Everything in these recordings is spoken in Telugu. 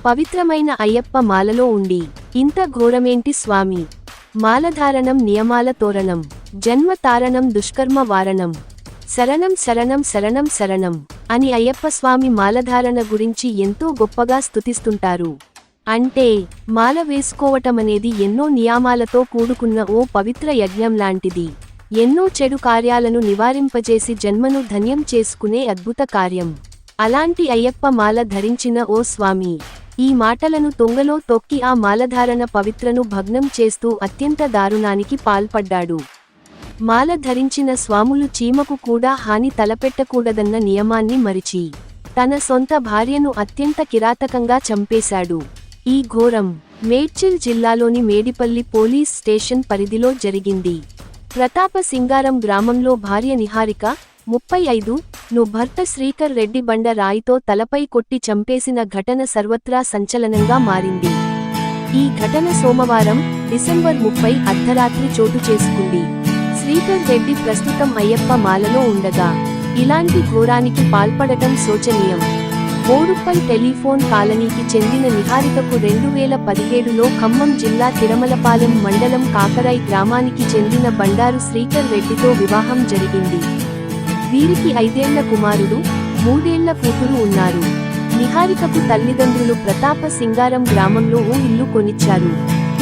పవిత్రమైన అయ్యప్ప మాలలో ఉండి ఇంత ఘోరమేంటి స్వామి? మాలధారణం నియమాల తోరణం, జన్మ తారణం దుష్కర్మ వారణం, శరణం శరణం శరణం శరణం అని అయ్యప్ప స్వామి మాలధారణ గురించి ఎంతో గొప్పగా స్తుతిస్తుంటారు. అంటే మాల వేసుకోవటమనేది ఎన్నో నియమాలతో కూడుకున్న ఓ పవిత్ర యజ్ఞం లాంటిది. ఎన్నో చెడు కార్యాలను నివారింపజేసి జన్మను ధన్యం చేసుకునే అద్భుత కార్యం. అలాంటి అయ్యప్ప మాల ధరించిన ఓ స్వామి ఈ మాటలను తొంగలో తొక్కి ఆ మాలధారణ పవిత్రను భగ్నం చేస్తూ అత్యంత దారుణానికి పాల్పడ్డాడు. మాల ధరించిన స్వాములు చీమకు కూడా హాని తలపెట్టకూడదన్న నియమాన్ని మరిచి తన సొంత భార్యను అత్యంత కిరాతకంగా చంపేశాడు. ఈ ఘోరం మేడ్చల్ జిల్లాలోని మేడిపల్లి పోలీస్ స్టేషన్ పరిధిలో జరిగింది. ప్రతాప సింగారం గ్రామంలో భార్య నిహారిక 35 ను భర్త శ్రీకర్ రెడ్డి బండ రాయితో తలపై కొట్టి చంపేసిన ఘటన సర్వత్రా సంచలనంగా మారింది. ఈ ఘటన సోమవారం డిసెంబర్ 30 అర్ధరాత్రి చోటు చేసుకుంది. శ్రీకర్ రెడ్డి ప్రస్తుతం అయ్యప్ప మాలలో ఉండగా ఇలాంటి ఘోరానికి పాల్పడటం శోచనీయం. బోడుప్పల్ టెలిఫోన్ కాలనీకి చెందిన నిహారికకు 2017లో ఖమ్మం జిల్లా తిరుమలపాలెం మండలం కాకరాయ్ గ్రామానికి చెందిన బండారు శ్రీకర్ రెడ్డితో వివాహం జరిగింది. వీరికి 5 ఏళ్ల కుమారుడు, 3 ఏళ్ల కూతురు ఉన్నారు. నిహారికకు తల్లిదండ్రులు ప్రతాప సింగారం గ్రామంలో ఓ ఇల్లు కొనిచ్చారు.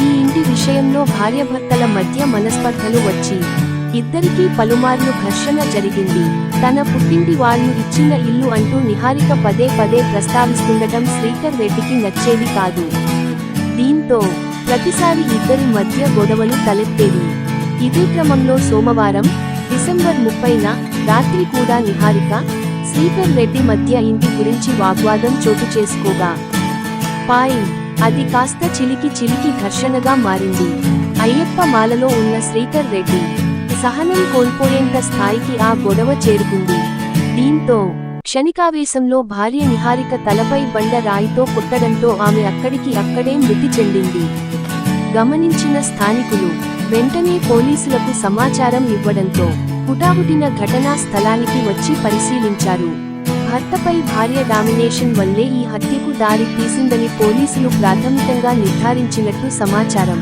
ఈ ఇంటి విషయంలో భార్యాభర్తల మధ్య మనస్పర్ధలు వచ్చి ఇద్దరికీ పలుమార్లు ఘర్షణ జరిగింది. తన పుట్టింటి వాళ్ళు ఇచ్చిన ఇల్లు అంటూ నిహారిక పదే పదే ప్రస్తావిస్తుండటం శ్రీకర్ రెడ్డికి నచ్చేది కాదు. దీంతో ప్రతిసారి ఇద్దరి మధ్య గొడవలు తలెత్తేవి. ఇదే క్రమంలో సోమవారం డిసెంబర్ 30న రాత్రి కూడా నిహారిక, శ్రీకర్ రెడ్డి మధ్య ఇంటి గురించి వాగ్వాదం చోటు చేసుకోగా అది కాస్త చిలికి ఘర్షణగా మారింది. అయ్యప్ప మాలలో ఉన్న శ్రీకర్ రెడ్డి సహనం కోల్పోయేంత స్థాయికి ఆ గొడవ చేరుకుంది. దీంతో క్షణికావేశంలో భార్య నిహారిక తలపై బండ రాయితో కొట్టడంతో ఆమె అక్కడే మృతి చెందింది. గమనించిన స్థానికులు వెంటనే పోలీసులకు సమాచారం ఇవ్వడంతో హుటాహుటిన ఘటనా స్థలానికి వచ్చి పరిశీలించారు. భర్తపై భార్య డామినేషన్ వల్లే ఈ హత్యకు దారి తీసిందని పోలీసులు ప్రాథమికంగా నిర్ధారించినట్టు సమాచారం.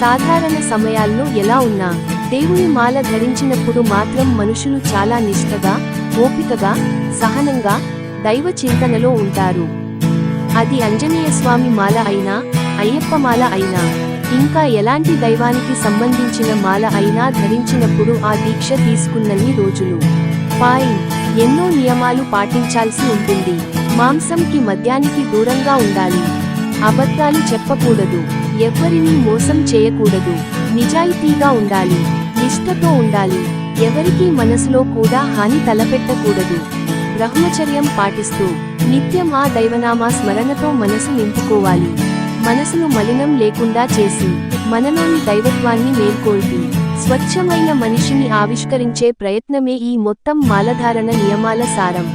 సాధారణ సమయాల్లో ఎలా ఉన్నా దేవుని మాల ధరించినప్పుడు మాత్రం మనుషులు చాలా నిష్ఠగా, ఓపికగా, సహనంగా, దైవ చింతనలో ఉంటారు. అది ఆంజనేయస్వామి మాల అయినా, అయ్యప్ప మాల అయినా, ఇంకా ఎలాంటి దైవానికి సంబంధించిన మాల అయినా ధరించినప్పుడు ఆ దీక్ష తీసుకున్నన్ని రోజులు ఎన్నో నియమాలు పాటించాల్సి ఉంటుంది. మాంసంకి మద్యానికి దూరంగా ఉండాలి. అబద్ధాలు చెప్పకూడదు. ఎవ్వరినీ మోసం చేయకూడదు. నిజాయితీగా ఉండాలి. నిష్ఠతో ఉండాలి. ఎవరికీ మనసులో కూడా హాని తలపెట్టకూడదు. బ్రహ్మచర్యం పాటిస్తూ నిత్యం ఆ దైవనామా స్మరణతో మనసు నింపుకోవాలి. మనసును మలినం లేకుండా చేసి మనలోని దైవత్వాన్ని మేల్కొల్పి స్వచ్ఛమైన మనిషిని ఆవిష్కరించే ప్రయత్నమే ఈ మొత్తం మాలధారణ నియమాల సారం.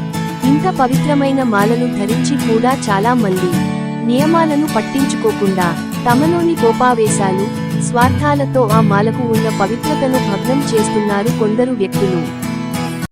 ఇంత పవిత్రమైన మాలను ధరించి కూడా చాలా మంది నియమాలను పట్టించుకోకుండా తమలోని కోపావేశాలు, స్వార్థాలతో ఆ మాలకు ఉన్న పవిత్రతను భగ్నం చేస్తున్నారు కొందరు వ్యక్తులు.